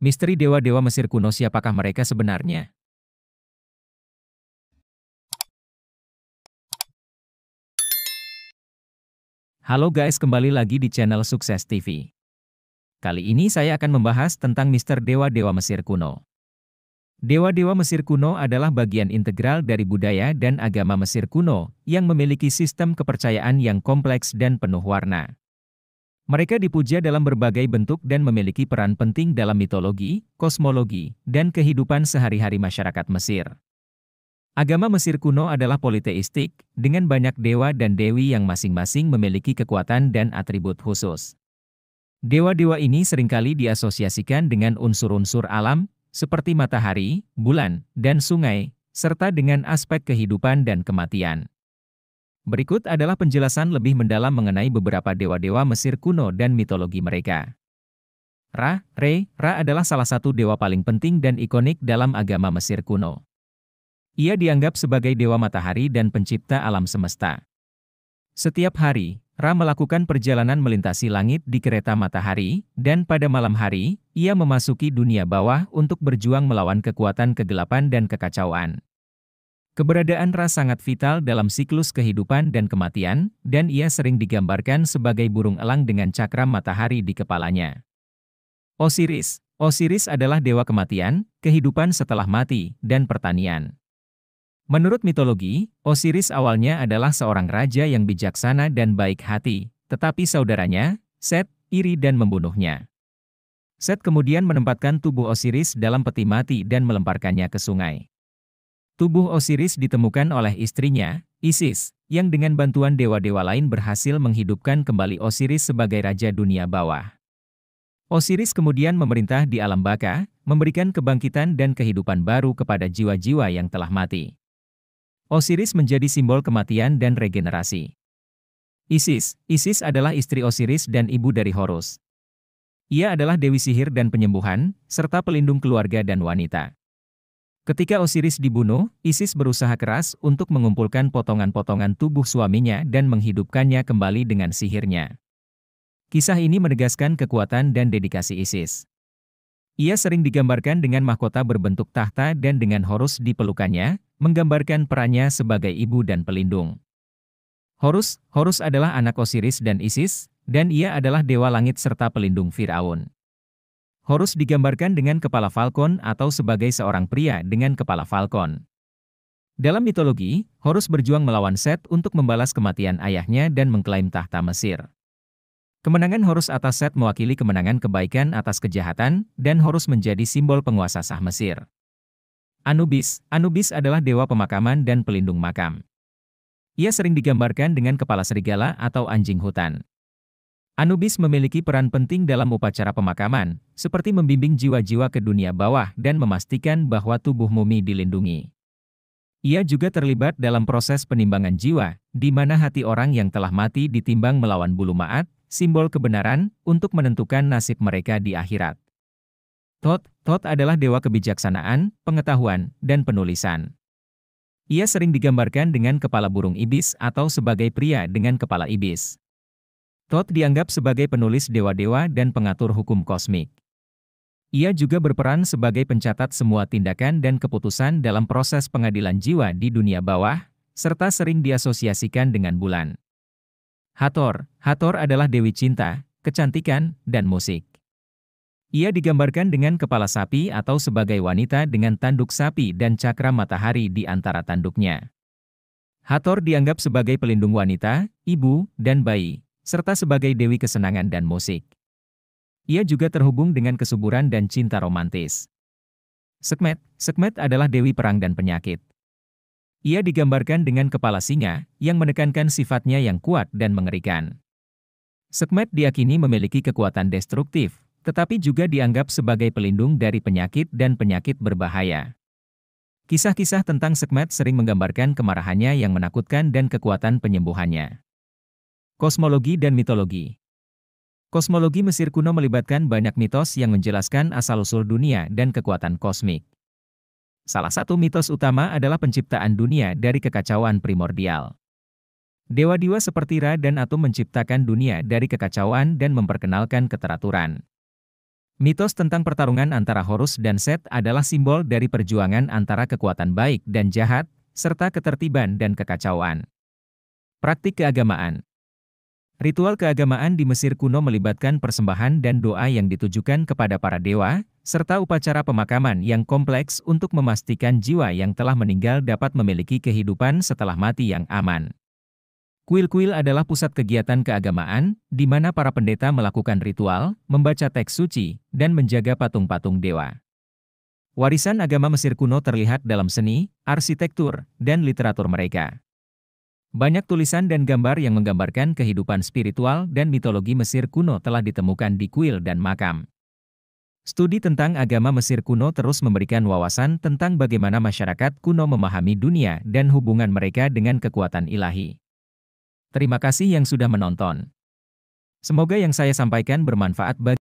Misteri dewa-dewa Mesir kuno, siapakah mereka sebenarnya? Halo guys, kembali lagi di channel Sukses TV. Kali ini saya akan membahas tentang misteri dewa-dewa Mesir kuno. Dewa-dewa Mesir kuno adalah bagian integral dari budaya dan agama Mesir kuno yang memiliki sistem kepercayaan yang kompleks dan penuh warna. Mereka dipuja dalam berbagai bentuk dan memiliki peran penting dalam mitologi, kosmologi, dan kehidupan sehari-hari masyarakat Mesir. Agama Mesir kuno adalah politeistik, dengan banyak dewa dan dewi yang masing-masing memiliki kekuatan dan atribut khusus. Dewa-dewa ini seringkali diasosiasikan dengan unsur-unsur alam, seperti matahari, bulan, dan sungai, serta dengan aspek kehidupan dan kematian. Berikut adalah penjelasan lebih mendalam mengenai beberapa dewa-dewa Mesir kuno dan mitologi mereka. Ra adalah salah satu dewa paling penting dan ikonik dalam agama Mesir kuno. Ia dianggap sebagai dewa matahari dan pencipta alam semesta. Setiap hari, Ra melakukan perjalanan melintasi langit di kereta matahari, dan pada malam hari, ia memasuki dunia bawah untuk berjuang melawan kekuatan kegelapan dan kekacauan. Keberadaan Ra sangat vital dalam siklus kehidupan dan kematian, dan ia sering digambarkan sebagai burung elang dengan cakram matahari di kepalanya. Osiris adalah dewa kematian, kehidupan setelah mati, dan pertanian. Menurut mitologi, Osiris awalnya adalah seorang raja yang bijaksana dan baik hati, tetapi saudaranya, Set, iri dan membunuhnya. Set kemudian menempatkan tubuh Osiris dalam peti mati dan melemparkannya ke sungai. Tubuh Osiris ditemukan oleh istrinya, Isis, yang dengan bantuan dewa-dewa lain berhasil menghidupkan kembali Osiris sebagai raja dunia bawah. Osiris kemudian memerintah di alam baka, memberikan kebangkitan dan kehidupan baru kepada jiwa-jiwa yang telah mati. Osiris menjadi simbol kematian dan regenerasi. Isis adalah istri Osiris dan ibu dari Horus. Ia adalah dewi sihir dan penyembuhan, serta pelindung keluarga dan wanita. Ketika Osiris dibunuh, Isis berusaha keras untuk mengumpulkan potongan-potongan tubuh suaminya dan menghidupkannya kembali dengan sihirnya. Kisah ini menegaskan kekuatan dan dedikasi Isis. Ia sering digambarkan dengan mahkota berbentuk tahta dan dengan Horus di pelukannya, menggambarkan perannya sebagai ibu dan pelindung. Horus adalah anak Osiris dan Isis, dan ia adalah dewa langit serta pelindung Firaun. Horus digambarkan dengan kepala falcon atau sebagai seorang pria dengan kepala falcon. Dalam mitologi, Horus berjuang melawan Set untuk membalas kematian ayahnya dan mengklaim tahta Mesir. Kemenangan Horus atas Set mewakili kemenangan kebaikan atas kejahatan, dan Horus menjadi simbol penguasa sah Mesir. Anubis adalah dewa pemakaman dan pelindung makam. Ia sering digambarkan dengan kepala serigala atau anjing hutan. Anubis memiliki peran penting dalam upacara pemakaman, seperti membimbing jiwa-jiwa ke dunia bawah dan memastikan bahwa tubuh mumi dilindungi. Ia juga terlibat dalam proses penimbangan jiwa, di mana hati orang yang telah mati ditimbang melawan bulu maat, simbol kebenaran, untuk menentukan nasib mereka di akhirat. Thoth adalah dewa kebijaksanaan, pengetahuan, dan penulisan. Ia sering digambarkan dengan kepala burung ibis atau sebagai pria dengan kepala ibis. Thoth dianggap sebagai penulis dewa-dewa dan pengatur hukum kosmik. Ia juga berperan sebagai pencatat semua tindakan dan keputusan dalam proses pengadilan jiwa di dunia bawah, serta sering diasosiasikan dengan bulan. Hathor adalah dewi cinta, kecantikan, dan musik. Ia digambarkan dengan kepala sapi atau sebagai wanita dengan tanduk sapi dan cakram matahari di antara tanduknya. Hathor dianggap sebagai pelindung wanita, ibu, dan bayi, serta sebagai dewi kesenangan dan musik. Ia juga terhubung dengan kesuburan dan cinta romantis. Sekhmet adalah dewi perang dan penyakit. Ia digambarkan dengan kepala singa, yang menekankan sifatnya yang kuat dan mengerikan. Sekhmet diyakini memiliki kekuatan destruktif, tetapi juga dianggap sebagai pelindung dari penyakit dan penyakit berbahaya. Kisah-kisah tentang Sekhmet sering menggambarkan kemarahannya yang menakutkan dan kekuatan penyembuhannya. Kosmologi dan mitologi. Kosmologi Mesir kuno melibatkan banyak mitos yang menjelaskan asal-usul dunia dan kekuatan kosmik. Salah satu mitos utama adalah penciptaan dunia dari kekacauan primordial. Dewa-dewa seperti Ra dan Atum menciptakan dunia dari kekacauan dan memperkenalkan keteraturan. Mitos tentang pertarungan antara Horus dan Set adalah simbol dari perjuangan antara kekuatan baik dan jahat, serta ketertiban dan kekacauan. Praktik keagamaan. Ritual keagamaan di Mesir kuno melibatkan persembahan dan doa yang ditujukan kepada para dewa, serta upacara pemakaman yang kompleks untuk memastikan jiwa yang telah meninggal dapat memiliki kehidupan setelah mati yang aman. Kuil-kuil adalah pusat kegiatan keagamaan, di mana para pendeta melakukan ritual, membaca teks suci, dan menjaga patung-patung dewa. Warisan agama Mesir kuno terlihat dalam seni, arsitektur, dan literatur mereka. Banyak tulisan dan gambar yang menggambarkan kehidupan spiritual dan mitologi Mesir kuno telah ditemukan di kuil dan makam. Studi tentang agama Mesir kuno terus memberikan wawasan tentang bagaimana masyarakat kuno memahami dunia dan hubungan mereka dengan kekuatan ilahi. Terima kasih yang sudah menonton. Semoga yang saya sampaikan bermanfaat bagi